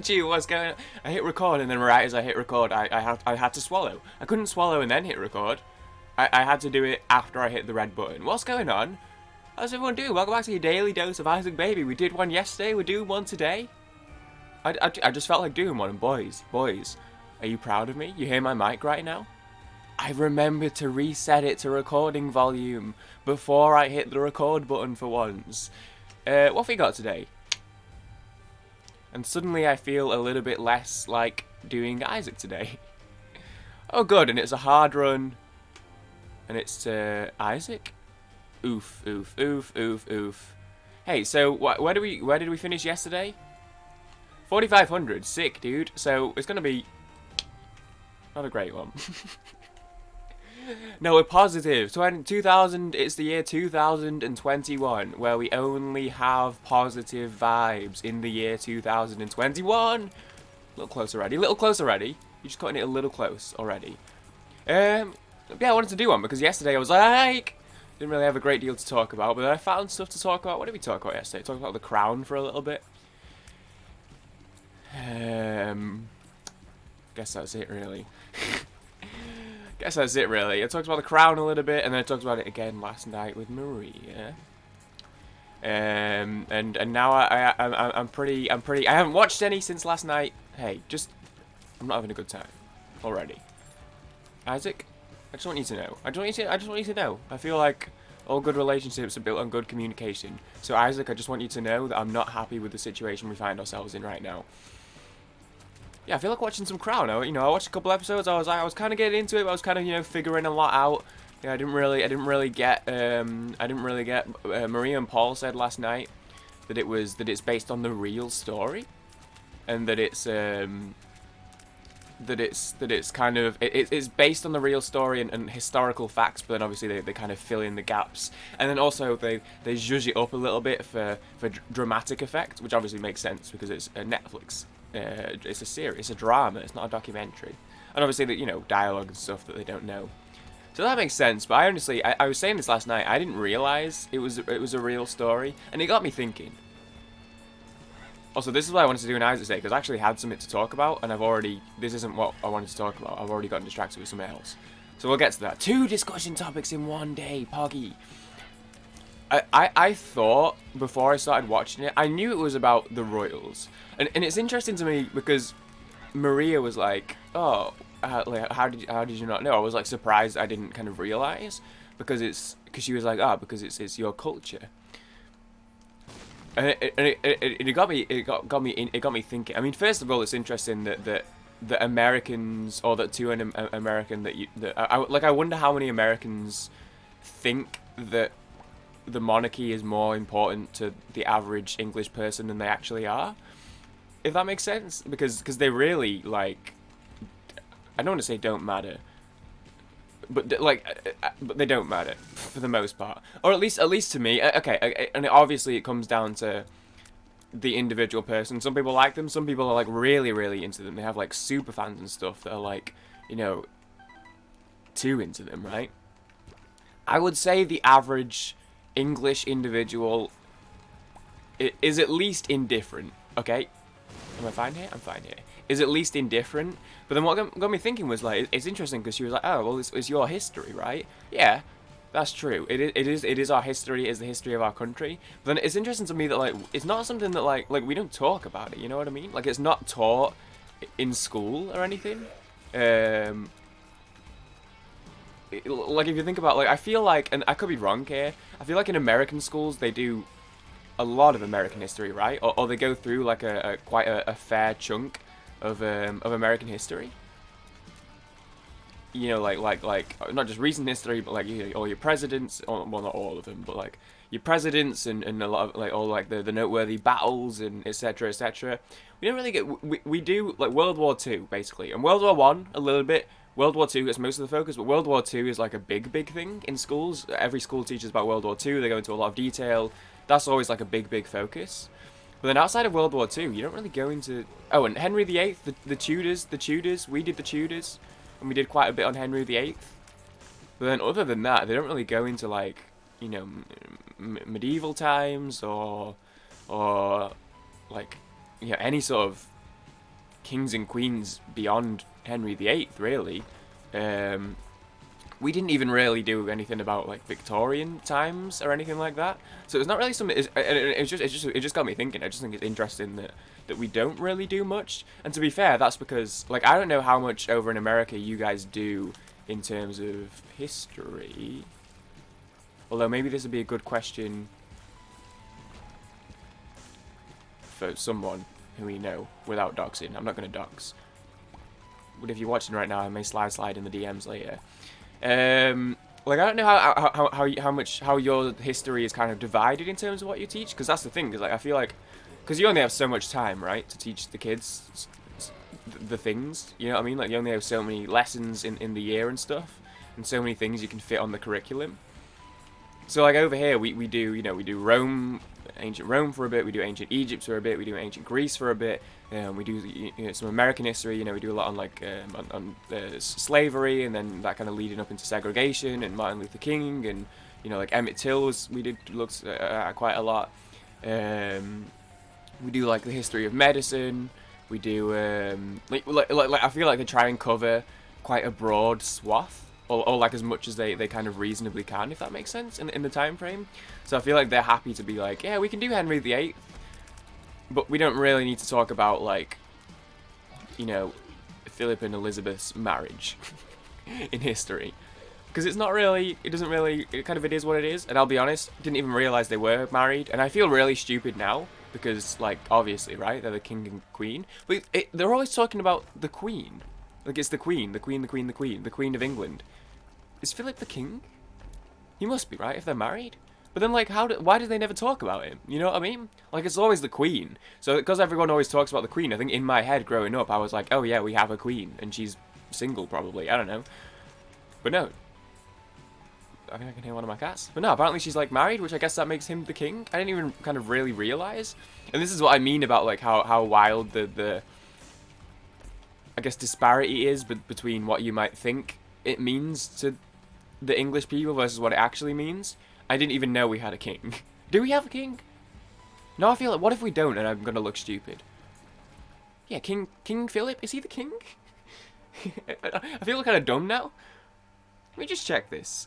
Gee, what's going on? I hit record, and then right as I hit record, I had to swallow. I couldn't swallow and then hit record. I had to do it after I hit the red button. What's going on? How's everyone doing? Welcome back to your daily dose of Isaac Baby. We did one yesterday, we're doing one today. I just felt like doing one, and boys, are you proud of me? You hear my mic right now? I remembered to reset it to recording volume before I hit the record button for once. What have we got today? And suddenly I feel a little bit less like doing Isaac today. Oh good, and it's a hard run. And it's to Isaac? Oof, oof, oof, oof, oof. Hey, so where did we finish yesterday? 4,500, sick dude. So it's gonna be not a great one. No, we're positive. 2000, it's the year 2021, where we only have positive vibes in the year 2021. A little close already, You're just cutting it a little close already. Yeah, I wanted to do one because yesterday I was like, didn't really have a great deal to talk about, but then I found stuff to talk about. What did we talk about yesterday? Talked about the crown for a little bit. Guess that's it really. I talked about the crown a little bit, and then I talked about it again last night with Maria. And now I'm pretty. I haven't watched any since last night. Hey, I'm not having a good time already. Isaac, I just want you to know. I just want you to know. I feel like all good relationships are built on good communication. So Isaac, I just want you to know that I'm not happy with the situation we find ourselves in right now. Yeah, I feel like watching some Crown. I watched a couple episodes. I was kind of getting into it. But I was kind of, figuring a lot out. Yeah, I didn't really get. Maria and Paul said last night that it's based on the real story, and that it's based on the real story and historical facts. But then obviously they kind of fill in the gaps, and then also they zhuzh it up a little bit for dramatic effect, which obviously makes sense because it's a Netflix. It's a series, it's a drama, it's not a documentary. And obviously, dialogue and stuff that they don't know. So that makes sense, but I was saying this last night, I didn't realise it was a real story, and it got me thinking. Also, this is what I wanted to do in Isaac today, because I actually had something to talk about, and this isn't what I wanted to talk about, I've already gotten distracted with something else. So we'll get to that. 2 discussion topics in one day, Poggy. I thought, before I started watching it, I knew it was about the royals. And it's interesting to me because Maria was like, oh, how did you not know? I was like surprised I didn't kind of realize because she was like, because it's your culture. And it got me thinking. I mean, first of all, it's interesting that Americans, or that to an American I wonder how many Americans think that the monarchy is more important to the average English person than they actually are. If that makes sense, because they really, like, I don't want to say don't matter, but but they don't matter for the most part, or at least to me. Okay, and obviously it comes down to the individual person. Some people like them, some people are like really into them. They have like super fans and stuff that are like, too into them, right? I would say the average English individual is at least indifferent, okay? Am I fine here? I'm fine here. Is at least indifferent. But then what got me thinking was, like, it's interesting because she was like, oh, well, it's your history, right? Yeah, that's true. It is our history. It is the history of our country. But then it's interesting to me that, like, it's not something that, like we don't talk about it, you know what I mean? Like, it's not taught in school or anything. Like, if you think about, like, I feel like, and I could be wrong here, I feel like in American schools they do a lot of American history, right? Or they go through like quite a fair chunk of American history. Like not just recent history, but like all your presidents, well, not all of them, but like your presidents and a lot of like all like the noteworthy battles and etc. etc. We don't really get we do like World War II basically, and World War One a little bit. World War II gets most of the focus, but World War II is like a big thing in schools. Every school teaches about World War II. They go into a lot of detail. That's always like a big focus. But then outside of World War II, you don't really go into... Oh, and Henry VIII, the Tudors. We did the Tudors, and we did quite a bit on Henry VIII. But then other than that, they don't really go into like, medieval times or like you know, any sort of kings and queens beyond Henry VIII, really. We didn't even really do anything about like Victorian times or anything like that. So it's not really something. It just got me thinking. I just think it's interesting that we don't really do much. And to be fair, that's because like I don't know how much over in America you guys do in terms of history. Although maybe this would be a good question for someone who we know without doxing. I'm not going to dox. But if you're watching right now, I may slide in the DMs later. Like I don't know how your history is kind of divided in terms of what you teach, because that's the thing. Because like I feel like, because you only have so much time, right, to teach the kids the things. You know what I mean? Like you only have so many lessons in the year and stuff, and so many things you can fit on the curriculum. So like over here, we do, you know, we do Rome, ancient Rome for a bit, we do ancient Egypt for a bit, we do ancient Greece for a bit, we do, you know, some American history, you know, we do a lot on like on slavery, and then that kind of leading up into segregation and Martin Luther King, and you know, like Emmett Till we did looked at quite a lot. We do like the history of medicine. We do like I feel like they try and cover quite a broad swath. Or like as much as they kind of reasonably can, if that makes sense, in the time frame. So I feel like they're happy to be like, yeah, we can do Henry VIII, but we don't really need to talk about, like, you know, Philip and Elizabeth's marriage in history. Because it's not really, it doesn't really, it kind of it is what it is. And I'll be honest, didn't even realise they were married. And I feel really stupid now, because, like, obviously, right, they're the king and queen. But they're always talking about the queen. Like, it's the queen of England. Is Philip the king? He must be, right, if they're married? But then, like, why do they never talk about him? You know what I mean? Like, it's always the queen. So, because everyone always talks about the queen, I think in my head growing up, I was like, oh yeah, we have a queen, and she's single, probably. I don't know. But no. I think I can hear one of my cats. But no, apparently she's, like, married, which I guess that makes him the king. I didn't even kind of really realize. And this is what I mean about, like, how wild the I guess disparity is between what you might think it means to the English people versus what it actually means. I didn't even know we had a king. Do we have a king? No, I feel like, what if we don't and I'm gonna look stupid? Yeah, King Philip, is he the king? I feel kind of dumb now. Let me just check this.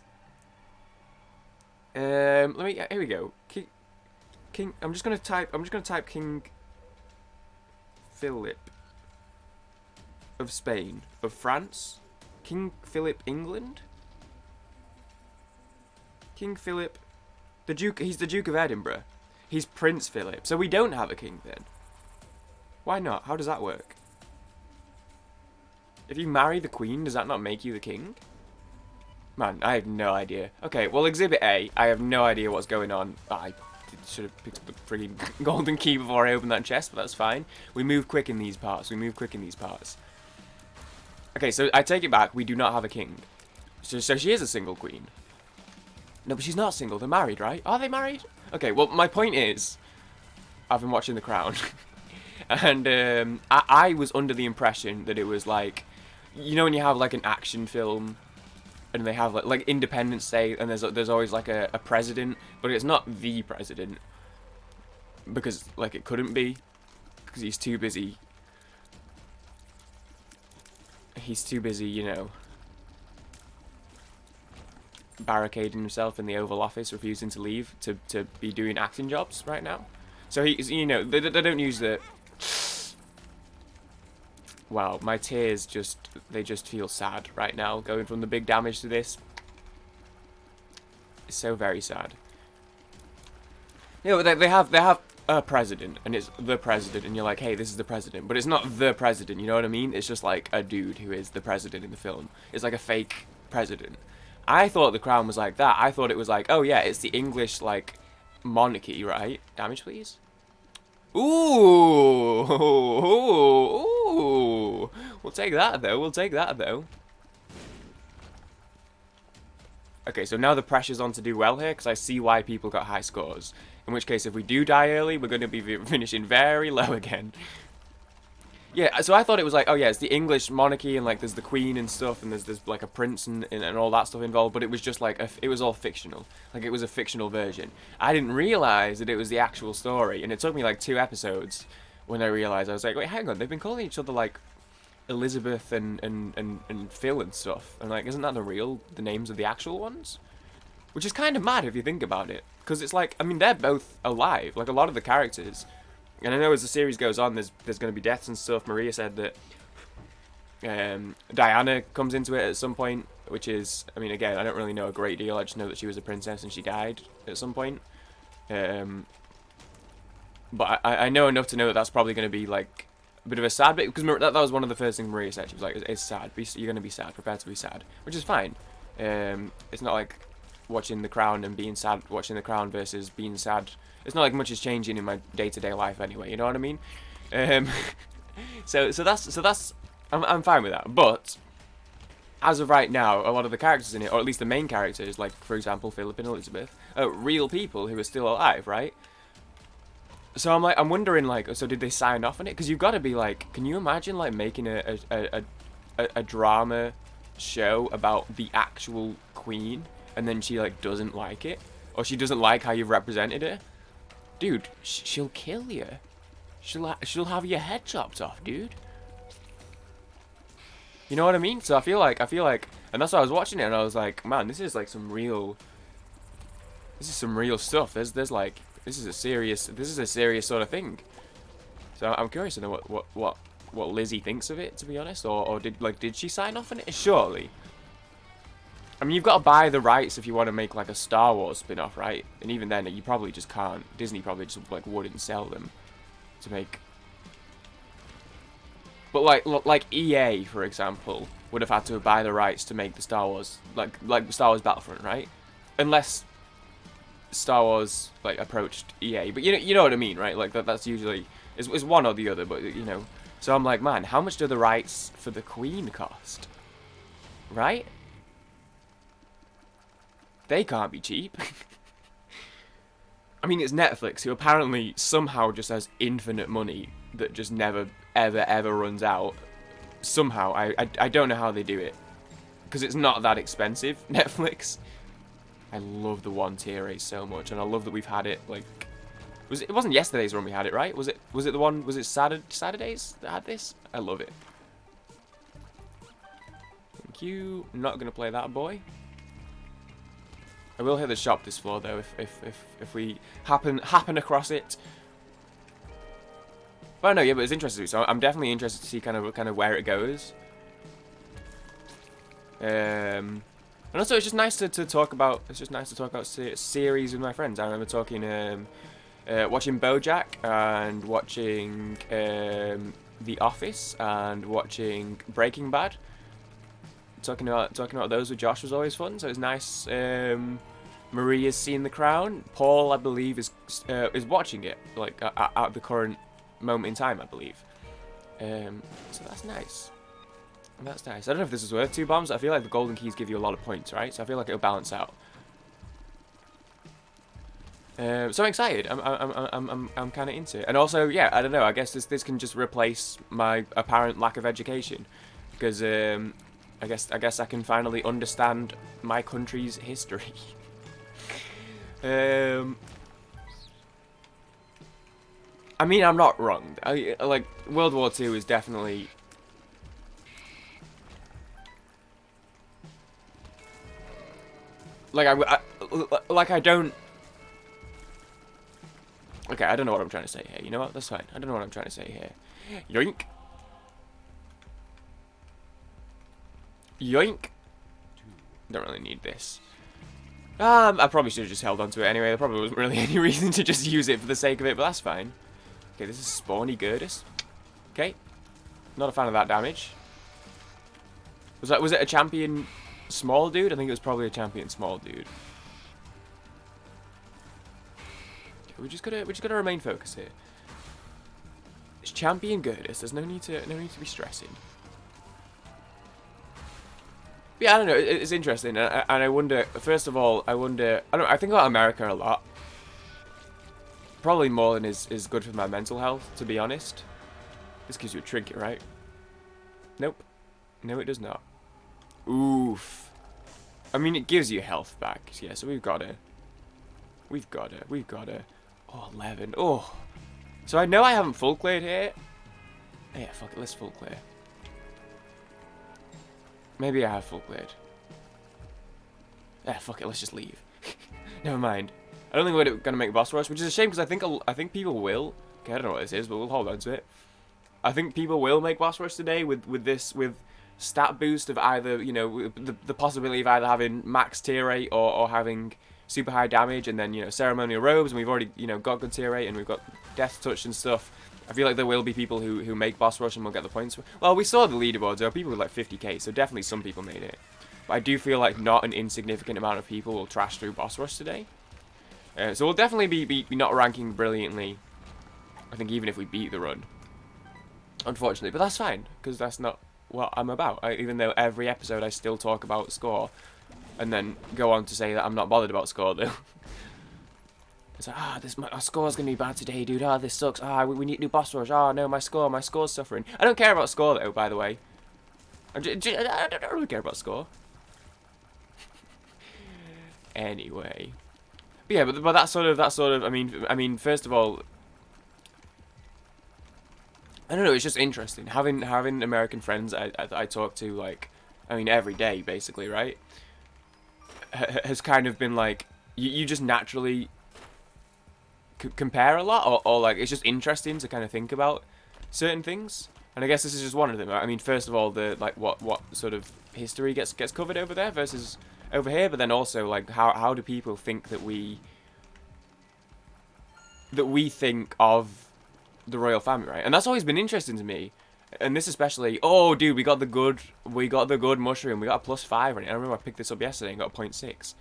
Here we go. King, I'm just gonna type King Philip of Spain, of France, King Philip England, King Philip, the Duke. He's the Duke of Edinburgh. He's Prince Philip. So we don't have a king then. Why not? How does that work? If you marry the Queen, does that not make you the king? Man, I have no idea. Okay, well, Exhibit A, I have no idea what's going on. I should have picked up the frigging golden key before I opened that chest, but that's fine. We move quick in these parts. Okay, so I take it back. We do not have a king. So she is a single queen. No, but she's not single. They're married, right? Are they married? Okay, well, my point is, I've been watching The Crown. And I was under the impression that it was like, you know when you have like an action film and they have like Independence Day and there's always like a president, but it's not the president. Because like it couldn't be. Because he's too busy. You know, barricading himself in the Oval Office, refusing to leave to be doing acting jobs right now. So he's, you know, they don't use the... Wow, my tears just feel sad right now, going from the big damage to this. It's so very sad. You know, they have a president, and it's the president, and you're like, hey, this is the president, but it's not the president, you know what I mean? It's just like a dude who is the president in the film. It's like a fake president. I thought The Crown was like that. I thought it was like, oh yeah, it's the English, like, monarchy, right? Damage, please? Ooh! Ooh! We'll take that, though. Okay, so now the pressure's on to do well here, because I see why people got high scores. In which case, if we do die early, we're going to be finishing very low again. Yeah, so I thought it was like, oh yeah, it's the English monarchy, and like there's the Queen and stuff, and there's like a prince and all that stuff involved, but it was just like, it was all fictional. Like, it was a fictional version. I didn't realise that it was the actual story, and it took me like 2 episodes when I realised, I was like, wait, hang on, they've been calling each other like Elizabeth and Phil and stuff, and like, isn't that the names of the actual ones? Which is kind of mad if you think about it, because it's like, I mean, they're both alive, like a lot of the characters, and I know as the series goes on, there's going to be deaths and stuff. Maria said that Diana comes into it at some point, which is, I mean, again, I don't really know a great deal. I just know that she was a princess and she died at some point. But I know enough to know that that's probably going to be like a bit of a sad bit, because that was one of the first things Maria said. She was like, "It's sad. You're going to be sad. Prepare to be sad," which is fine. It's not like watching The Crown and being sad. Watching The Crown versus being sad. It's not like much is changing in my day-to-day life anyway. You know what I mean? So that's I'm fine with that. But as of right now, a lot of the characters in it, or at least the main characters, like for example Philip and Elizabeth, are real people who are still alive, right? So I'm wondering, like, so did they sign off on it? Because you've got to be like, can you imagine like making a drama show about the actual queen, and then she like doesn't like it, or she doesn't like how you've represented her? Dude, she'll kill you. She'll have your head chopped off, dude. You know what I mean? So I feel like, and that's why I was watching it, and I was like, man, this is like some real stuff. There's like, this is a serious sort of thing. So I'm curious to know what Lizzie thinks of it, to be honest, or did she sign off on it? Surely. I mean, you've got to buy the rights if you want to make like a Star Wars spin-off, right? And even then, you probably just can't. Disney probably just like wouldn't sell them to make. But like EA, for example, would have had to buy the rights to make the Star Wars, like Star Wars Battlefront, right? Unless Star Wars like approached EA, but you know what I mean, right? Like that's usually is one or the other, but you know. So I'm like, man, how much do the rights for the Queen cost? Right? They can't be cheap. I mean, it's Netflix, who apparently somehow just has infinite money that just never, ever runs out. Somehow, I don't know how they do it, because it's not that expensive, Netflix. I love the one tier race so much, and I love that we've had it, like... It wasn't yesterday's run we had it, right? Was it the one... Was it Saturdays that had this? I love it. Thank you. Not going to play that boy. I will hit the shop this floor, though, if we happen across it. But no, yeah, but it's interesting. So I'm definitely interested to see kind of where it goes. And also, it's just nice to talk about. It's just nice to talk about series with my friends. I remember talking, watching BoJack and watching The Office and watching Breaking Bad. Talking about those with Josh was always fun. So it's nice. Maria's seen The Crown. Paul, I believe, is watching it like at the current moment in time, I believe. So that's nice. That's nice. I don't know if this is worth 2 bombs. I feel like the golden keys give you a lot of points, right? So I feel like it'll balance out. So I'm excited. I'm kind of into it. And also, yeah, I don't know. I guess this can just replace my apparent lack of education, because I guess I can finally understand my country's history. I mean, I'm not wrong. Like, World War II is definitely... Like, I don't... Okay, I don't know what I'm trying to say here. You know what? That's fine. I don't know what I'm trying to say here. Yoink. Yoink. Don't really need this. I probably should have just held on to it anyway. There probably wasn't really any reason to just use it for the sake of it, but that's fine. Okay, this is Spawny Girdis. Okay. Not a fan of that damage. Was it a champion small dude? I think it was probably a champion small dude. Okay, we just gotta remain focused here. It's champion Girdis. There's no need to be stressing. But yeah, I don't know. It's interesting, and I wonder. First of all, I think about America a lot. Probably more than is good for my mental health, to be honest. This gives you a trinket, right? Nope. No, it does not. Oof. I mean, it gives you health back. Yeah, so we've got to. Oh, 11. Oh. So I know I haven't full cleared here. Yeah, fuck it, let's full clear. Maybe I have full cleared. Yeah, fuck it, let's just leave. Never mind. I don't think we're gonna make boss rush, which is a shame because I think people will. Okay, I don't know what this is, but we'll hold on to it. I think people will make boss rush today with stat boost of either, you know, the possibility of either having max tier rate or having super high damage, and then, you know, ceremonial robes, and we've already, you know, got good tier rate, and we've got death touch and stuff. I feel like there will be people who make boss rush and will get the points. Well, we saw the leaderboards. There are people with like 50k, so definitely some people made it. But I do feel like not an insignificant amount of people will trash through boss rush today. So we'll definitely be not ranking brilliantly, I think, even if we beat the run. Unfortunately, but that's fine, because that's not what I'm about. Even though every episode I still talk about score, and then go on to say that I'm not bothered about score, though. It's like, our score's going to be bad today, dude. This sucks. We need new boss rush. No, my score's suffering. I don't care about score, though, by the way. I don't really care about score. Anyway. But yeah, but that sort of, I mean, first of all, I don't know, it's just interesting. Having American friends I talk to, like, I mean, every day, basically, right? Has kind of been like, you just naturally compare a lot, or like, it's just interesting to kind of think about certain things. And I guess this is just one of them. I mean, first of all, the, like, what sort of history gets covered over there versus over here, but then also, like, how do people think that we think of the royal family, right? And that's always been interesting to me. And this especially, oh dude, we got the good mushroom. We got a +5 on it. I remember I picked this up yesterday and got a 0.6.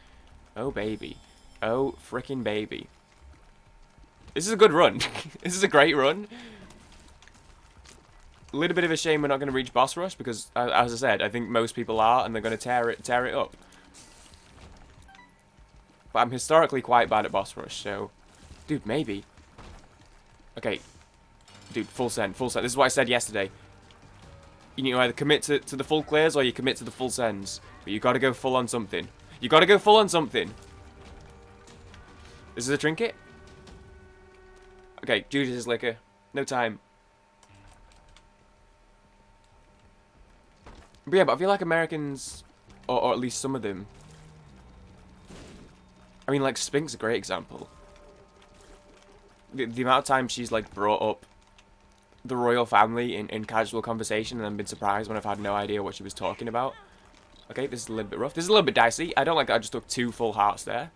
Oh baby. Oh freaking baby. This is a good run. This is a great run. A little bit of a shame we're not going to reach boss rush because, as I said, I think most people are, and they're going to tear it up. But I'm historically quite bad at boss rush, so, dude, maybe. Okay, dude, full send, full send. This is what I said yesterday. You need to either commit to the full clears or you commit to the full sends. But you got to go full on something. You got to go full on something. This is a trinket. Okay, Judas' liquor. No time. But yeah, but I feel like Americans, or at least some of them, I mean, like, Spink's a great example. The amount of time she's, like, brought up the royal family in casual conversation and then been surprised when I've had no idea what she was talking about. Okay, this is a little bit rough. This is a little bit dicey. I don't like that I just took 2 full hearts there.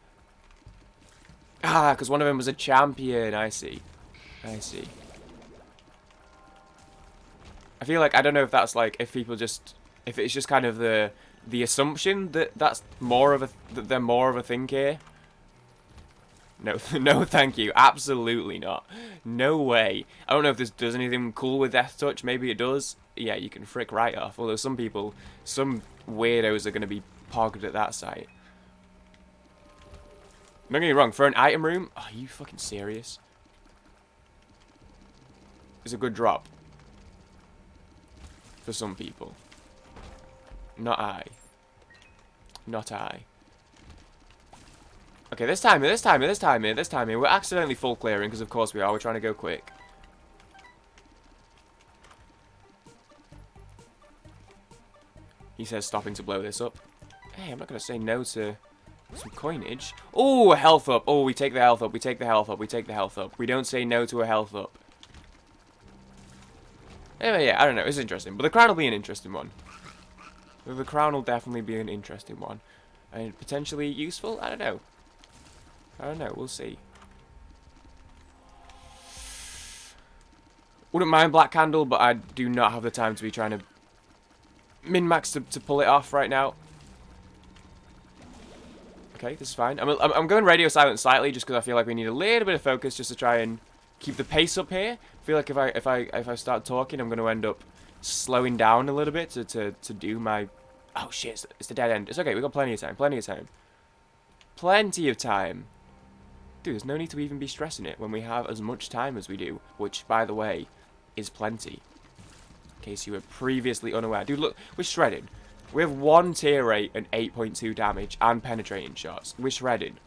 Because one of them was a champion. I see. I see. I feel like, I don't know if that's, like, if people just, if it's just kind of the assumption that that's more of a, that they're more of a thing here. No, no thank you. Absolutely not. No way. I don't know if this does anything cool with Death Touch. Maybe it does. Yeah, you can frick right off. Although some people, some weirdos are going to be pogged at that site. Don't get me wrong, for an item room, are you fucking serious? It's a good drop. For some people. Not I. Not I. Okay, this time, we're accidentally full clearing, because of course we are, we're trying to go quick. He says stopping to blow this up. Hey, I'm not going to say no to some coinage. Oh, a health up. Oh, we take the health up, we take the health up, we take the health up. We don't say no to a health up. Anyway, yeah, I don't know, it's interesting. But the crown will be an interesting one. The crown will definitely be an interesting one. And potentially useful? I don't know. I don't know, we'll see. Wouldn't mind Black Candle, but I do not have the time to be trying to min-max to pull it off right now. Okay, this is fine. I'm going radio silent slightly just because I feel like we need a little bit of focus just to try and keep the pace up here. I feel like if I start talking, I'm going to end up slowing down a little bit to do my... Oh shit, it's the dead end. It's okay, we've got plenty of time, plenty of time. Plenty of time. Dude, there's no need to even be stressing it when we have as much time as we do, which, by the way, is plenty. In case you were previously unaware. Dude, look, we're shredding. We have 1 tier rate and 8.2 damage and penetrating shots. We're shredding.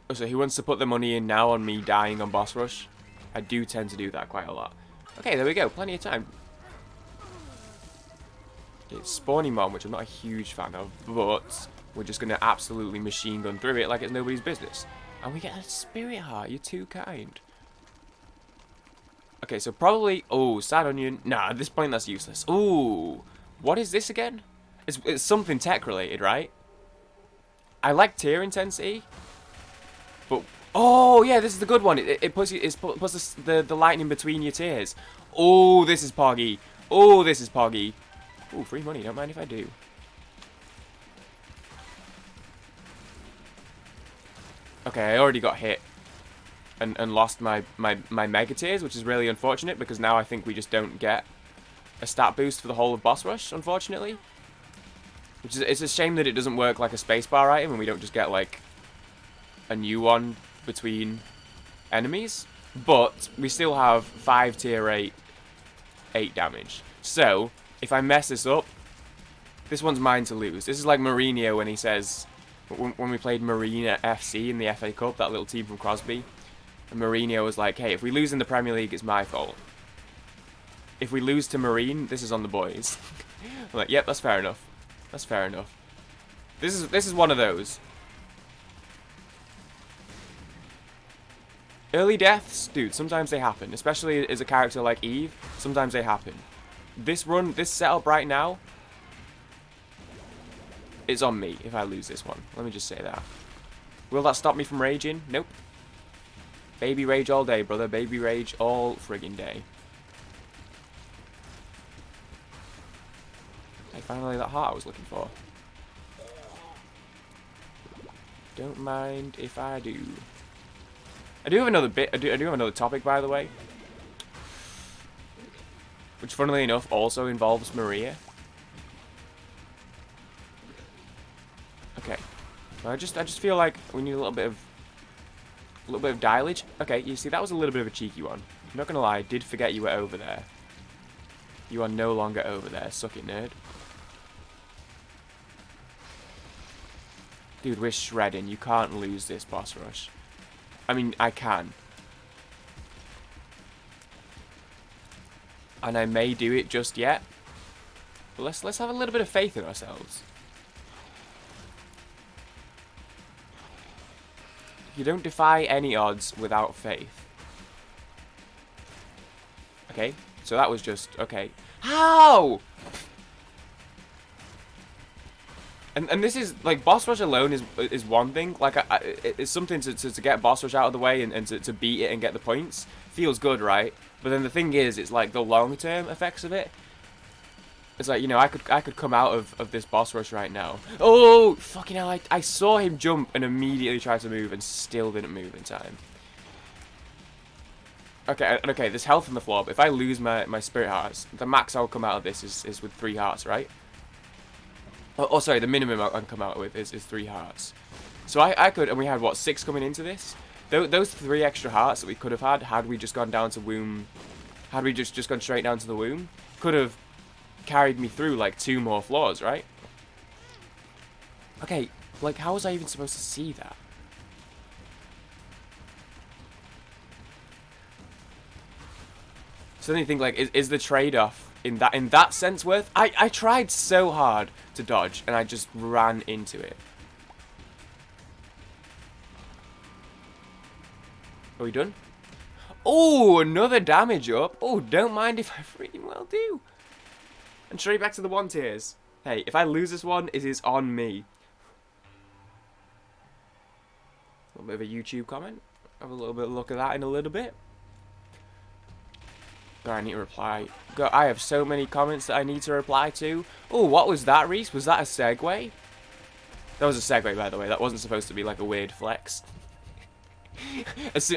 Oh, so he wants to put the money in now on me dying on boss rush. I do tend to do that quite a lot. Okay, there we go. Plenty of time. It's Spawny Mom, which I'm not a huge fan of, but we're just going to absolutely machine gun through it like it's nobody's business. And we get a spirit heart. You're too kind. Okay, so probably... Oh, sad onion. Nah, at this point that's useless. Ooh. What is this again? It's something tech related, right? I like tear intensity. But... Oh, yeah, this is the good one. It puts the lightning between your tears. Oh, this is poggy. Oh, this is poggy. Ooh, free money. Don't mind if I do. Okay, I already got hit. And lost my mega tears, which is really unfortunate because now I think we just don't get a stat boost for the whole of boss rush, unfortunately. Which is, it's a shame that it doesn't work like a spacebar item and we don't just get like a new one between enemies. But we still have 5 tier 8 damage. So if I mess this up, this one's mine to lose. This is like Mourinho when he says, when we played Marine FC in the FA Cup, that little team from Crosby. And Mourinho was like, hey, if we lose in the Premier League, it's my fault. If we lose to Marine, this is on the boys. I'm like, yep, that's fair enough. That's fair enough. This is one of those. Early deaths, dude, sometimes they happen. Especially as a character like Eve, sometimes they happen. This run, this setup right now, it's on me if I lose this one. Let me just say that. Will that stop me from raging? Nope. Baby rage all day, brother. Baby rage all friggin' day. Hey, finally that heart I was looking for. Don't mind if I do. I do have another bit. I do have another topic, by the way, which, funnily enough, also involves Maria. Okay. So I just feel like we need a little bit of dialage. Okay, you see, that was a little bit of a cheeky one. I'm not gonna lie, I did forget you were over there. You are no longer over there. Suck it, nerd. Dude, we're shredding. You can't lose this boss rush. I mean, I can. And I may do it just yet. But let's have a little bit of faith in ourselves. You don't defy any odds without faith. Okay, so that was just... Okay. How? And this is, like, boss rush alone is one thing. Like, it's something to get boss rush out of the way and to beat it and get the points. Feels good, right? But then the thing is, it's like the long-term effects of it. It's like, you know, I could come out of this boss rush right now. Oh, fucking hell, I saw him jump and immediately tried to move and still didn't move in time. Okay, there's health on the floor, but if I lose my spirit hearts, the max I'll come out of this is with 3 hearts, right? Oh, sorry, the minimum I can come out with is 3 hearts. So I could, and we had, what, 6 coming into this? Those 3 extra hearts that we could have had we just gone down to womb, had we just gone straight down to the womb, could have carried me through like 2 more floors, right? Okay, like, how was I even supposed to see that? So then you think, like, is the trade-off in that sense worth? I tried so hard to dodge and I just ran into it. Are we done? Oh, another damage up. Oh, don't mind if I freaking well do. And straight back to the 1 tiers. Hey, if I lose this one, it is on me. A little bit of a YouTube comment. Have a little bit of a look at that in a little bit. God, I need to reply. God, I have so many comments that I need to reply to. Oh, what was that, Reese? Was that a segue? That was a segue, by the way. That wasn't supposed to be like a weird flex.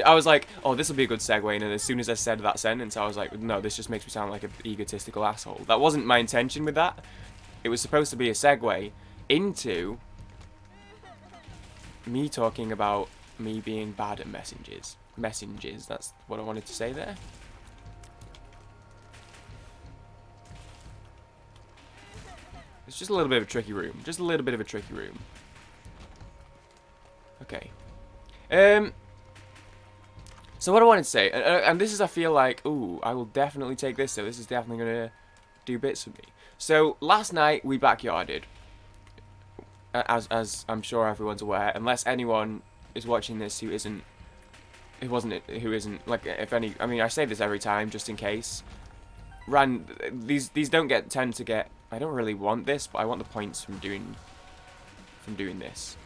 I was like, oh, this will be a good segue, and then as soon as I said that sentence, I was like, no, this just makes me sound like an egotistical asshole. That wasn't my intention with that. It was supposed to be a segue into me talking about me being bad at messengers. That's what I wanted to say there. It's just a little bit of a tricky room. Just a little bit of a tricky room. Okay. So what I wanted to say, and this is, I feel like, ooh, I will definitely take this, so this is definitely going to do bits for me. So, last night, we backyarded, as I'm sure everyone's aware, unless anyone is watching this who isn't, like, if any, I mean, I say this every time, just in case. These tend to get, I don't really want this, but I want the points from doing this.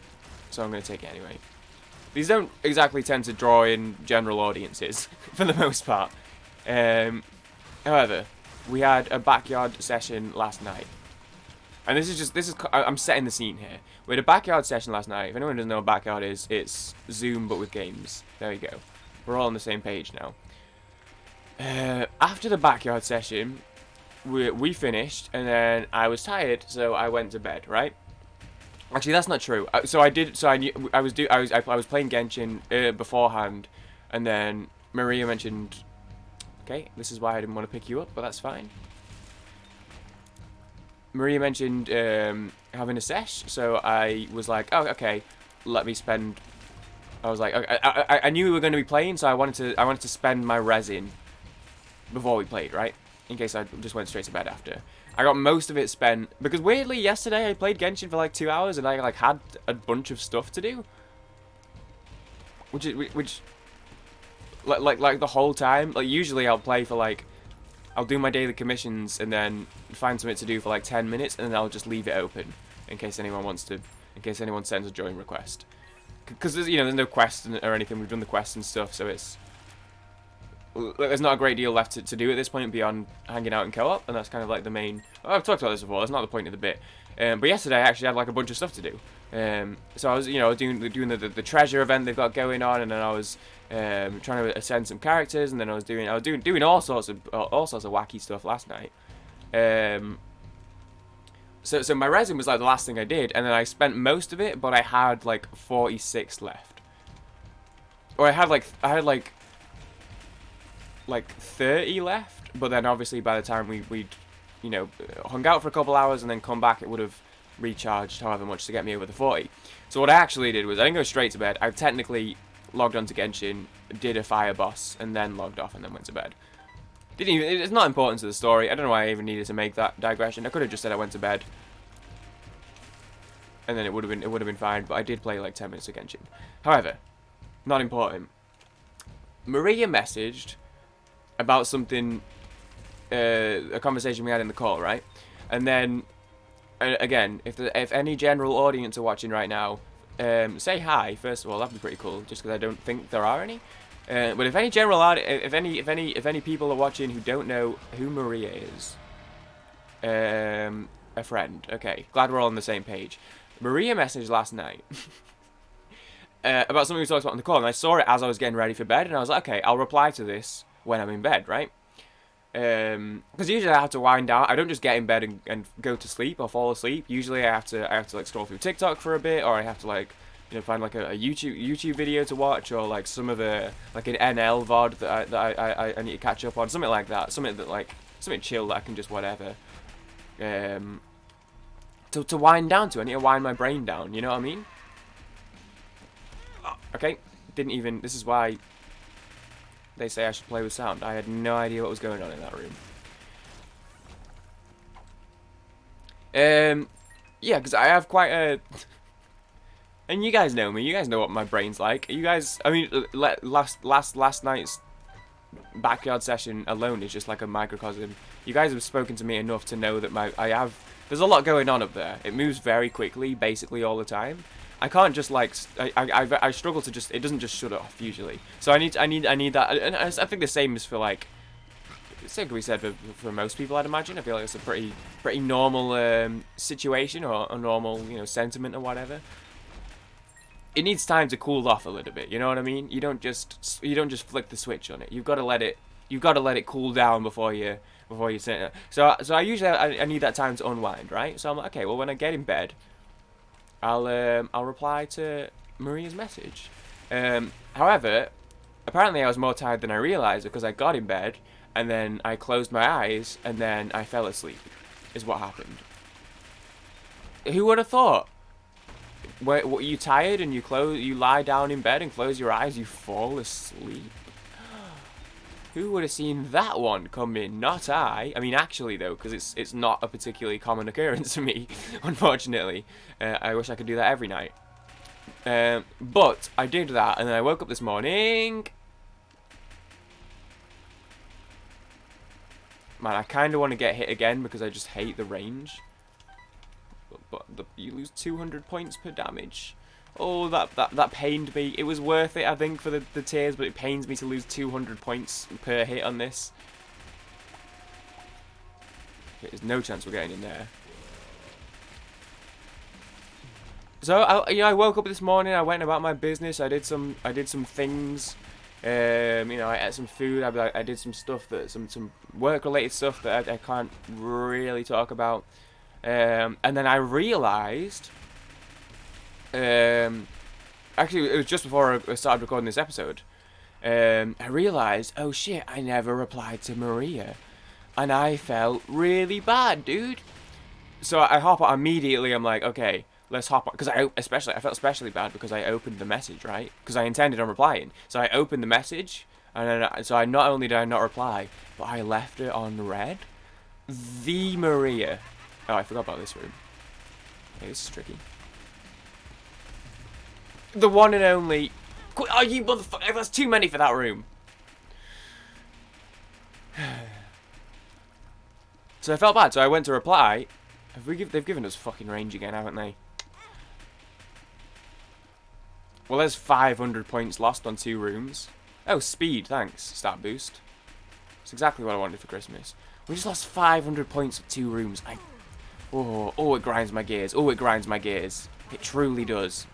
So I'm going to take it anyway. These don't exactly tend to draw in general audiences, for the most part. However, we had a backyard session last night. And I'm setting the scene here. We had a backyard session last night. If anyone doesn't know what backyard is, it's Zoom but with games. There you go. We're all on the same page now. After the backyard session, we finished, and then I was tired, so I went to bed, right? Actually, that's not true. I was playing Genshin beforehand, and then Maria mentioned, okay, this is why I didn't want to pick you up, but that's fine. Maria mentioned having a sesh, so I was like, oh, okay, let me spend. I was like, I knew we were going to be playing, so I wanted to spend my resin before we played, right? In case I just went straight to bed after. I got most of it spent because weirdly yesterday I played Genshin for like 2 hours and I like had a bunch of stuff to do, which like the whole time. Like usually I'll play for like, I'll do my daily commissions and then find something to do for like 10 minutes and then I'll just leave it open in case anyone wants to, in case anyone sends a join request. Because there's, there's no quest or anything. We've done the quests and stuff, so there's not a great deal left to do at this point beyond hanging out in co-op, and that's kind of like the main. I've talked about this before. That's not the point of the bit. But yesterday I actually had like a bunch of stuff to do. So I was, doing the treasure event they've got going on, and then I was trying to ascend some characters, and then I was doing all sorts of wacky stuff last night. So my resin was like the last thing I did, and then I spent most of it, but I had like 46 left, or I had like 30 left, but then obviously by the time we'd hung out for a couple hours and then come back, it would have recharged however much to get me over the 40. So what I actually did was I didn't go straight to bed. I technically logged onto Genshin, did a fire boss, and then logged off and then went to bed. It's not important to the story. I don't know why I even needed to make that digression. I could have just said I went to bed, and then it would have been fine. But I did play like 10 minutes of Genshin. However, not important. Maria messaged about something, a conversation we had in the call, right? And then, again, if any general audience are watching right now, say hi first of all. That'd be pretty cool. Just because I don't think there are any. But if any if any people are watching who don't know who Maria is, a friend. Okay, glad we're all on the same page. Maria messaged last night. About something we talked about on the call, and I saw it as I was getting ready for bed, and I was like, okay, I'll reply to this when I'm in bed, right? Because usually I have to wind down. I don't just get in bed and go to sleep or fall asleep. Usually I have to like scroll through TikTok for a bit, or I have to like find like a YouTube video to watch, or like some of the like an NL VOD that I need to catch up on, something like that, something chill that I can just whatever. To wind down to, I need to wind my brain down. You know what I mean? Okay, this is why they say I should play with sound. I had no idea what was going on in that room. Yeah, because I have quite a... And you guys know me. You guys know what my brain's like. You guys... I mean, last night's backyard session alone is just like a microcosm. You guys have spoken to me enough to know that there's a lot going on up there. It moves very quickly, basically all the time. I can't just like I struggle to just, it doesn't just shut off usually. So I need that, and I think the same is for like, same can be said for most people, I'd imagine. I feel like it's a pretty normal situation, or a normal sentiment or whatever. It needs time to cool off a little bit. You know what I mean? You don't just flick the switch on it. You've got to let it cool down before you set it. So I usually I need that time to unwind, right? So I'm like, okay, well when I get in bed, I'll reply to Maria's message. However, apparently I was more tired than I realized because I got in bed and then I closed my eyes and then I fell asleep. Is what happened. Who would have thought? what, you tired and you lie down in bed and close your eyes, you fall asleep. Who would have seen that one come in? Not I. I mean, actually, though, because it's not a particularly common occurrence for me, unfortunately. I wish I could do that every night. But I did that, and then I woke up this morning. Man, I kind of want to get hit again because I just hate the range. But you lose 200 points per damage. Oh, that pained me. It was worth it, I think, for the tears, but it pains me to lose 200 points per hit on this. There's no chance we're getting in there. So I woke up this morning. I went about my business. I did some things. I ate some food. I did some stuff some work-related stuff that I can't really talk about. And then I realised. Actually, it was just before I started recording this episode. I realised, oh shit, I never replied to Maria. And I felt really bad, dude. So I hop on immediately. I'm like, okay, let's hop on. Because I felt especially bad because I opened the message, right? Because I intended on replying. So I opened the message. And then, so I not only did I not reply, but I left it on red. The Maria. Oh, I forgot about this room. Okay, this is tricky. The one and only. Oh, you motherfucker! That's too many for that room. So I felt bad. So I went to reply. They've given us fucking range again, haven't they? Well, there's 500 points lost on 2 rooms. Oh, speed. Thanks. Stat boost. That's exactly what I wanted for Christmas. We just lost 500 points of 2 rooms. Oh, it grinds my gears. Oh, it grinds my gears. It truly does.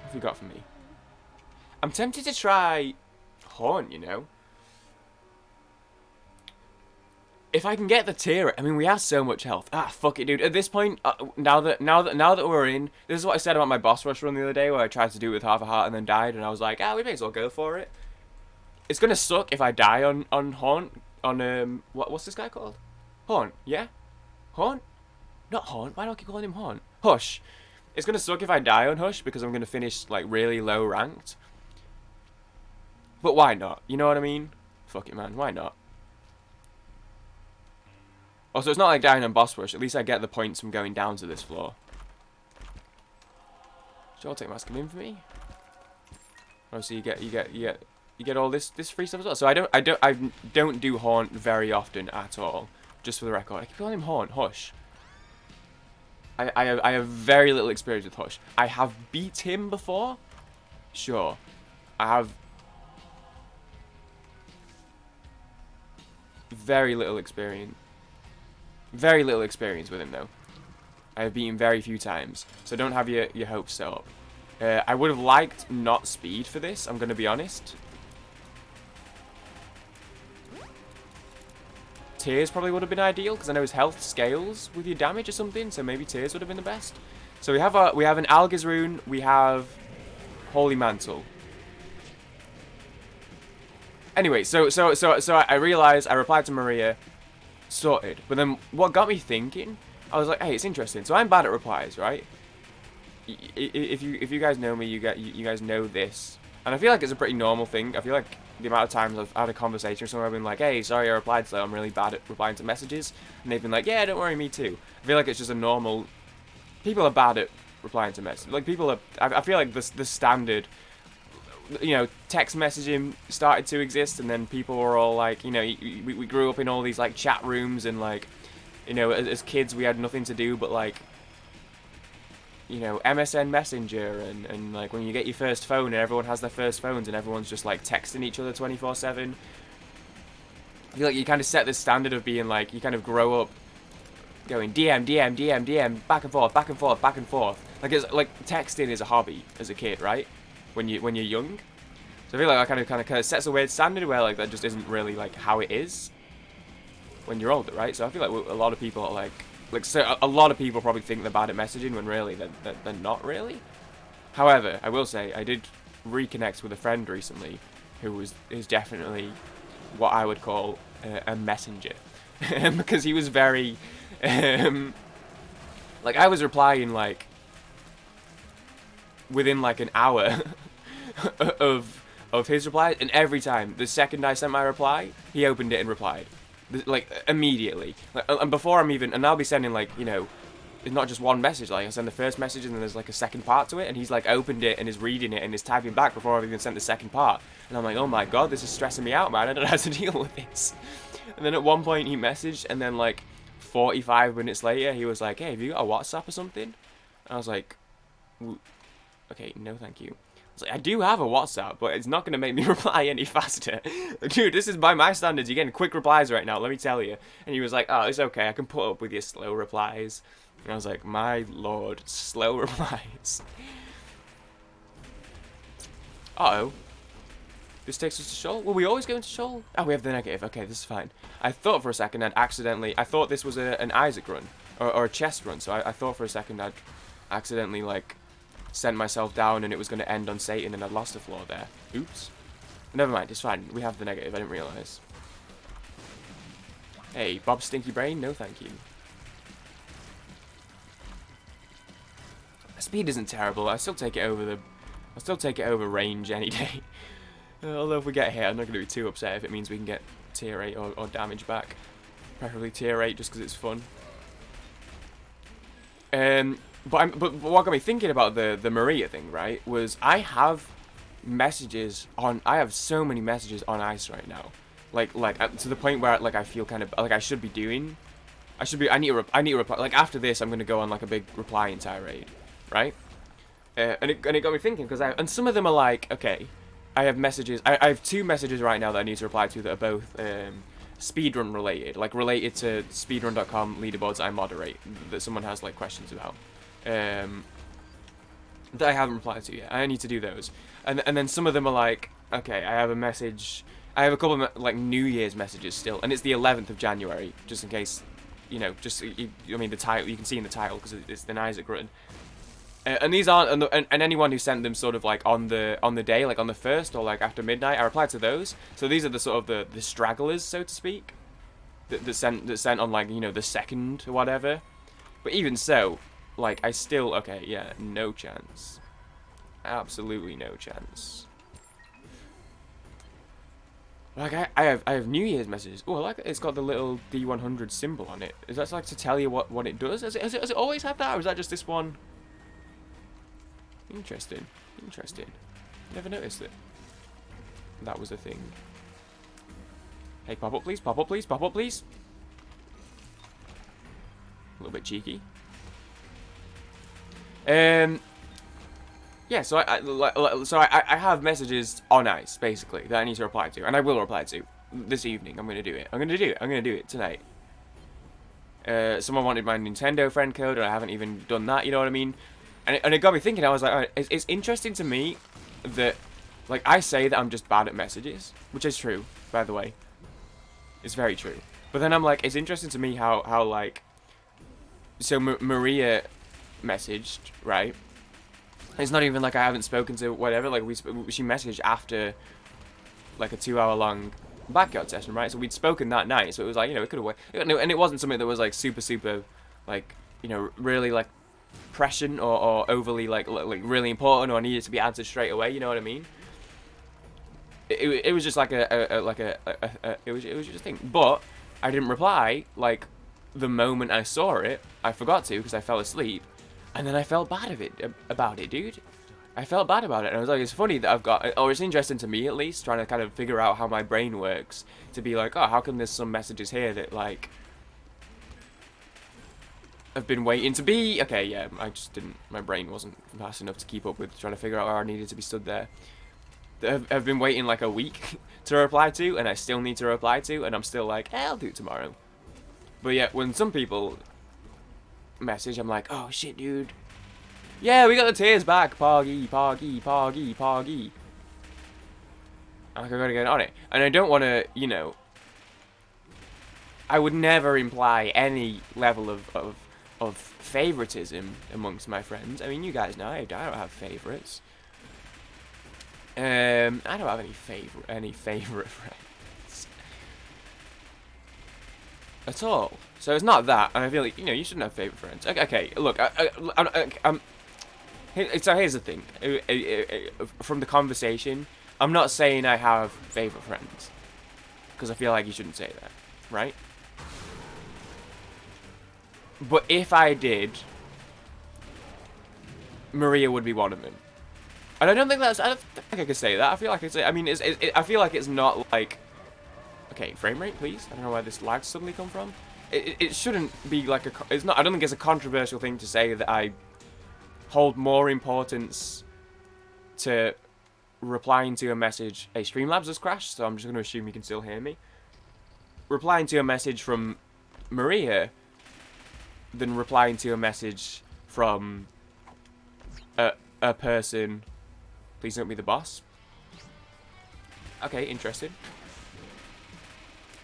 What have you got for me? I'm tempted to try Haunt, you know. If I can get the tier, I mean, we have so much health. Ah, fuck it, dude. At this point, now that we're in, this is what I said about my boss rush run the other day, where I tried to do it with half a heart and then died, and I was like, we may as well go for it. It's gonna suck if I die on Haunt, on what's this guy called? Haunt, yeah, Haunt, not Haunt. Why do I keep calling him Haunt? Hush. It's gonna suck if I die on Hush because I'm gonna finish like really low ranked. But why not? You know what I mean? Fuck it, man. Why not? Also, it's not like dying on boss rush. At least I get the points from going down to this floor. Sure, I'll take mask in for me. Oh, so you get all this free stuff as well. So I don't do Haunt very often at all. Just for the record, I keep calling him Haunt. Hush. I have very little experience with Hush. I have beat him before. Sure, I have very little experience. Very little experience with him, though. I have beaten very few times, so don't have your hopes set up. I would have liked not speed for this, I'm going to be honest. Tears probably would have been ideal, because I know his health scales with your damage or something, so maybe Tears would have been the best. So we have an Alga's rune, we have Holy Mantle. Anyway, so I realized, I replied to Maria, sorted. But then what got me thinking, I was like, hey, it's interesting. So I'm bad at replies, right? If you guys know me, you guys know this. And I feel like it's a pretty normal thing. I feel like the amount of times I've had a conversation with someone, I've been like, hey, sorry I replied slow, I'm really bad at replying to messages. And they've been like, yeah, don't worry, me too. I feel like it's just a normal... People are bad at replying to messages. Like, people are... I feel like the standard... You know, text messaging started to exist, and then people were all like, you know, we grew up in all these like chat rooms, and like, you know, as kids we had nothing to do but like, you know, MSN Messenger, and like when you get your first phone and everyone has their first phones and everyone's just like texting each other 24/7. I feel like you kind of set the standard of being like, you kind of grow up going DM, DM, DM, DM, back and forth, back and forth, back and forth. Like, it's like texting is a hobby as a kid, right? When you're young. So I feel like that kind of sets a weird standard where like that just isn't really like how it is when you're older, right? So I feel like a lot of people are like so a lot of people probably think they're bad at messaging when really they're not really. However, I will say I did reconnect with a friend recently who is definitely what I would call a messenger because he was very Like, I was replying, like, within, like, an hour of his reply, and every time, the second I sent my reply, he opened it and replied. Like, immediately. Like, and before I'm even, and I'll be sending, like, you know, it's not just one message, like, I send the first message and then there's, like, a second part to it, and he's, like, opened it and is reading it and is typing back before I've even sent the second part. And I'm like, oh my god, this is stressing me out, man, I don't know how to deal with this. And then at one point he messaged, and then, like, 45 minutes later, he was like, hey, have you got a WhatsApp or something? And I was like, okay, no thank you. I was like, I do have a WhatsApp, but it's not going to make me reply any faster. Dude, this is by my standards. You're getting quick replies right now, let me tell you. And he was like, oh, it's okay, I can put up with your slow replies. And I was like, my lord, slow replies. Uh-oh. This takes us to Shoal? Will we always go into Shoal? Oh, we have the negative. Okay, this is fine. I thought for a second I'd accidentally... I thought this was an Isek run. Or a chest run. So I thought for a second I'd accidentally, like, sent myself down and it was going to end on Satan and I'd lost the floor there. Oops. Never mind, it's fine. We have the negative. I didn't realise. Hey, Bob Stinky Brain? No, thank you. Speed isn't terrible. I still take it over range any day. Although if we get hit, I'm not going to be too upset if it means we can get tier 8 or damage back. Preferably tier 8 just because it's fun. But what got me thinking about the Maria thing, right, was I have messages on... I have so many messages on ice right now. Like to the point where, like, I feel kind of... Like, I should be doing... I need to reply... Like, after this, I'm going to go on, like, a big replying tirade, right? And it got me thinking, because and some of them are like, okay... I have messages. I have 2 messages right now that I need to reply to that are both speedrun related, like related to speedrun.com leaderboards I moderate that someone has like questions about, that I haven't replied to yet. I need to do those, and then some of them are like, okay, I have a message. I have a couple of like New Year's messages still, and it's the 11th of January, just in case, you know, just I mean the title you can see in the title because it's the Isek run. And these aren't, and anyone who sent them sort of like on the day, like on the 1st or like after midnight, I replied to those. So these are the sort of the stragglers, so to speak, that sent on like, you know, the 2nd or whatever. But even so, like I still, okay, yeah, no chance, absolutely no chance. Like I have New Year's messages. Oh, like it's got the little D100 symbol on it. Is that like to tell you what it does? Has it always had that, or is that just this one? Interesting. Interesting. Never noticed it. That was a thing. Hey, pop up please, pop up please, pop up please. A little bit cheeky. Yeah, so I have messages on ice, basically, that I need to reply to, and I will reply to this evening. I'm going to do it. I'm going to do it tonight. Someone wanted my Nintendo friend code, and I haven't even done that, you know what I mean? And it got me thinking. I was like, all right, it's interesting to me that, like, I say that I'm just bad at messages, which is true, by the way. It's very true. But then I'm like, it's interesting to me how like, so Maria messaged, right? It's not even like I haven't spoken to whatever. Like she messaged after like a 2-hour long backyard session, right? So we'd spoken that night. So it was like, you know, it could have waited. And it wasn't something that was like super like, you know, really like prescient or overly like really important or needed to be answered straight away. You know what I mean? It was just like it was just a thing. But I didn't reply like the moment I saw it. I forgot to because I fell asleep. And then I felt bad about it, dude. I felt bad about it, and I was like, it's funny that I've got, or it's interesting to me at least, trying to kind of figure out how my brain works, to be like, oh, how come there's some messages here that, like, I've been waiting to be, okay, yeah, I just didn't, my brain wasn't fast enough to keep up with trying to figure out where I needed to be stood there. I've been waiting like a week to reply to, and I still need to reply to, and I'm still like, I'll do it tomorrow. But yeah, when some people message, I'm like, oh shit, dude. Yeah, we got the tears back. Poggy. And I gotta get on it. And I don't want to, you know, I would never imply any level of favoritism amongst my friends. I mean, you guys know I don't have favorites. I don't have any favorite friends. at all. So it's not that, and I feel like, you know, you shouldn't have favourite friends. Okay, look, so here's the thing. From the conversation, I'm not saying I have favourite friends, because I feel like you shouldn't say that, right? But if I did, Maria would be one of them. And I don't think that's, I don't think I could say that. I feel like it's, I mean, I feel like it's not like, okay, frame rate, please. I don't know where this lag suddenly come from. It shouldn't be like it's not, I don't think it's a controversial thing to say that I hold more importance to replying to a message. Hey, Streamlabs has crashed, so I'm just going to assume you can still hear me. Replying to a message from Maria than replying to a message from a person. Please don't be the boss. Okay, interesting.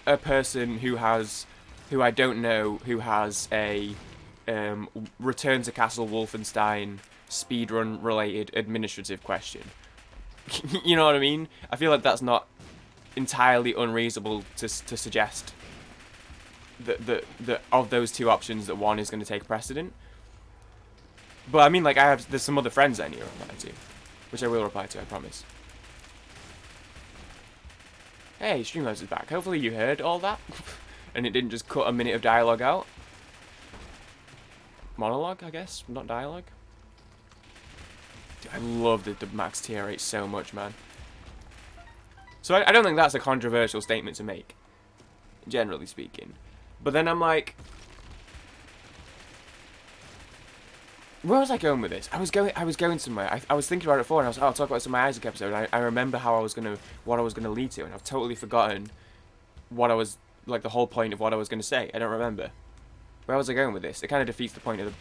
A person who I don't know, who has a Return to Castle Wolfenstein speedrun related administrative question. You know what I mean? I feel like that's not entirely unreasonable to suggest that of those two options that one is going to take precedent. But I mean, like, there's some other friends I need to reply to, which I will reply to, I promise. Hey, Streamlabs is back. Hopefully you heard all that, and it didn't just cut a minute of dialogue out. Monologue, I guess, not dialogue. Dude, I love the max tier rate so much, man. So I don't think that's a controversial statement to make, generally speaking. But then I'm like, where was I going with this? I was going somewhere. I was thinking about it before, and I was, I'll talk about this in my Isaac episode. I remember what I was gonna lead to, and I've totally forgotten what I was, like, the whole point of what I was gonna say. I don't remember. Where was I going with this? It kind of defeats the point of the.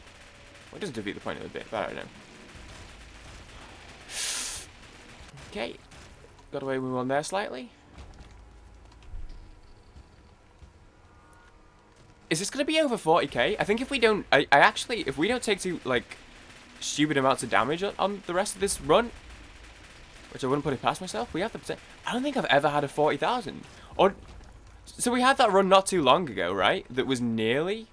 Well, it doesn't defeat the point of the bit, but I don't know. Okay, got away with one there slightly. Is this gonna be over 40k? I think if we don't, if we don't take too, like, stupid amounts of damage on the rest of this run, which I wouldn't put it past myself, we have the. I don't think I've ever had a 40,000. Or, so we had that run not too long ago, right? That was nearly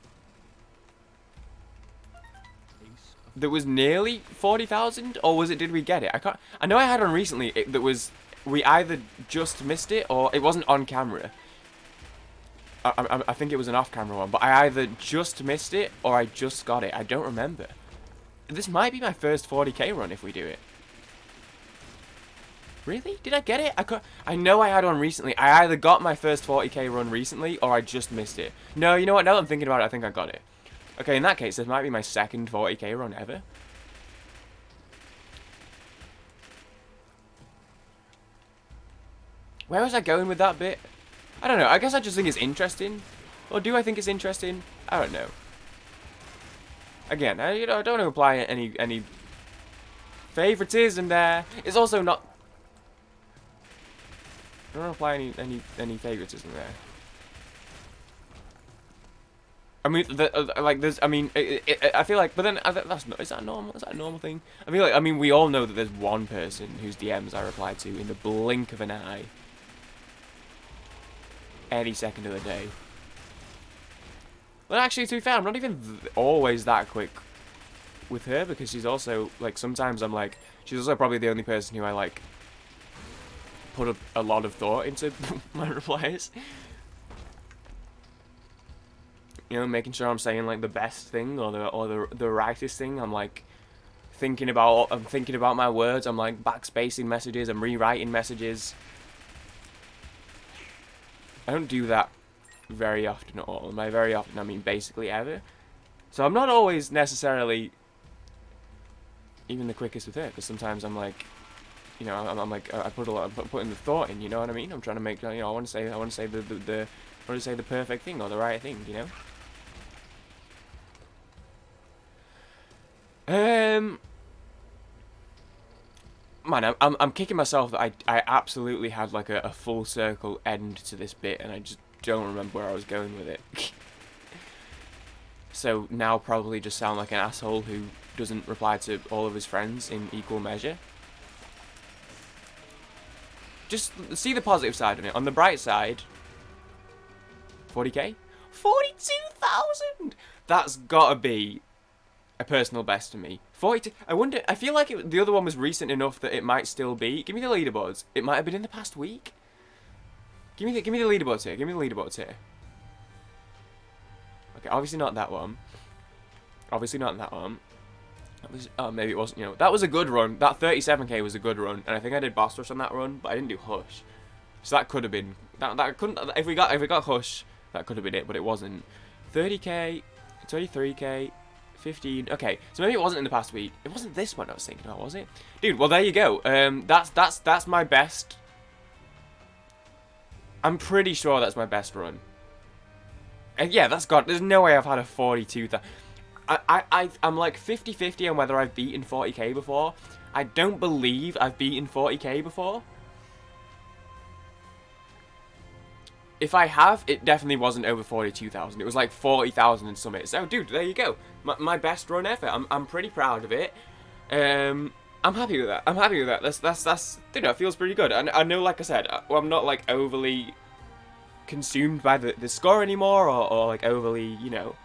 40,000, or was it? Did we get it? I can't. I know I had one recently that was. We either just missed it or it wasn't on camera. I think it was an off-camera one, but I either just missed it or I just got it. I don't remember. This might be my first 40k run if we do it. Really? Did I get it? I know I had one recently. I either got my first 40k run recently or I just missed it. No, you know what? Now that I'm thinking about it, I think I got it. Okay, in that case, this might be my second 40k run ever. Where was I going with that bit? I don't know. I guess I just think it's interesting. Or do I think it's interesting? I don't know. Again, I don't want to apply any favoritism there. It's also not. I don't want to apply any favoritism there. I mean, like, there's. I mean, I feel like, but then that's not. Is that normal? Is that a normal thing? I feel like. I mean, we all know that there's one person whose DMs I reply to in the blink of an eye. Any second of the day. Well, actually, to be fair, I'm not even always that quick with her, because she's also, like, sometimes I'm like, she's also probably the only person who I, like, put a lot of thought into my replies. You know, making sure I'm saying, like, the best thing or the rightest thing. I'm like thinking about my words. I'm like backspacing messages. I'm rewriting messages. I don't do that very often at all. And by very often, I mean basically ever. So I'm not always necessarily even the quickest with her, because sometimes I'm like, you know, I'm like, I put putting the thought in. You know what I mean? I'm trying to make, you know, I want to say the perfect thing or the right thing. You know. Man, I'm kicking myself that I absolutely had like a full circle end to this bit, and I just don't remember where I was going with it. So now probably just sound like an asshole who doesn't reply to all of his friends in equal measure. Just see the positive side of it. On the bright side, 40k? 42,000! That's gotta be a personal best for me. 42. I wonder. I feel like the other one was recent enough that it might still be. Give me the leaderboards. It might have been in the past week. Give me the leaderboards here. Give me the leaderboards here. Okay, obviously not that one. Obviously not that one. Oh, maybe it wasn't. You know, that was a good run. That 37k was a good run, and I think I did boss rush on that run, but I didn't do hush. So that could have been that couldn't. If we got hush, that could have been it, but it wasn't. 30k, 23k. 15. Okay, so maybe it wasn't in the past week. It wasn't this one I was thinking about, was it? Dude, well there you go. That's my best. I'm pretty sure that's my best run. And yeah, that's got. There's no way I've had a 42,000. I'm like 50-50 on whether I've beaten 40k before. I don't believe I've beaten 40k before. If I have, it definitely wasn't over 42,000. It was like 40,000 and something. So, dude, there you go. My best run ever. I'm pretty proud of it. I'm happy with that. I'm happy with that. That's dude, that feels pretty good. And I know, like I said, I'm not like overly consumed by the score anymore, or like overly, you know.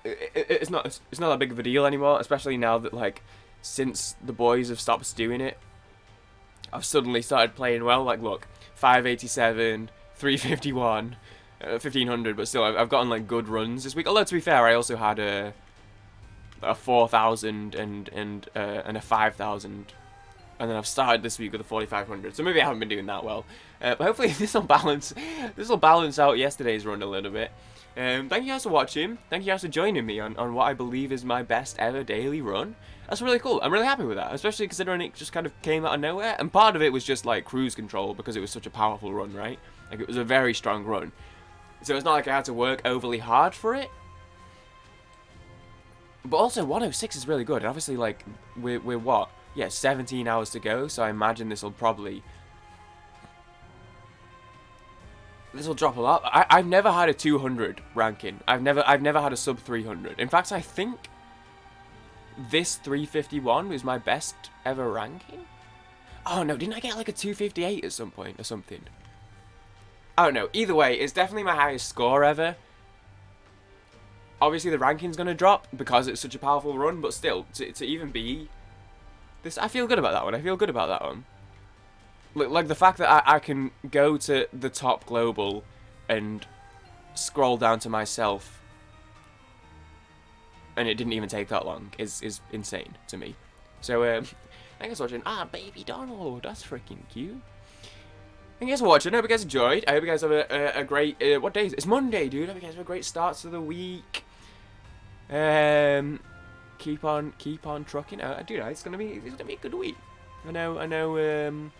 It's not that big of a deal anymore, especially now that like since the boys have stopped doing it, I've suddenly started playing well. Like, look. 587, 351, 1500, but still, I've gotten like good runs this week. Although to be fair, I also had a 4,000 and a 5,000, and then I've started this week with a 4,500. So maybe I haven't been doing that well, but hopefully this will balance out yesterday's run a little bit. Thank you guys for watching. Thank you guys for joining me on what I believe is my best ever daily run. That's really cool. I'm really happy with that, especially considering it just kind of came out of nowhere. And part of it was just like cruise control because it was such a powerful run, right? Like it was a very strong run. So it's not like I had to work overly hard for it. But also 106 is really good. And obviously like we're what? Yeah, 17 hours to go. So I imagine this will drop a lot. I've never had a 200 ranking. I've never had a sub 300. In fact, I think this 351 was my best ever ranking. Oh no, didn't I get like a 258 at some point or something? I don't know. Either way, it's definitely my highest score ever. Obviously, the ranking's gonna drop because it's such a powerful run, but still, to even be this, I feel good about that one. I feel good about that one. Like the fact that I can go to the top global and scroll down to myself, and it didn't even take that long, is insane to me. So, thanks for watching. Ah, baby Donald, that's freaking cute. Thank you guys for watching. I hope you guys enjoyed. I hope you guys have a great, what day is it? It's Monday, dude. I hope you guys have a great start to the week. Keep on trucking out. Dude, it's gonna be a good week. I know,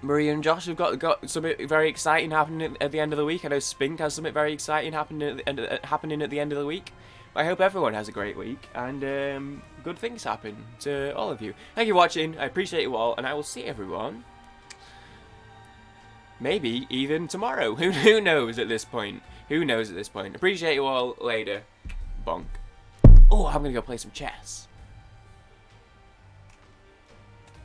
Maria and Josh have got something very exciting happening at the end of the week. I know Spink has something very exciting happening at the end of the week. I hope everyone has a great week, and good things happen to all of you. Thank you for watching. I appreciate you all, and I will see everyone maybe even tomorrow. Who knows at this point? Who knows at this point? Appreciate you all. Later. Bonk. Oh, I'm going to go play some chess.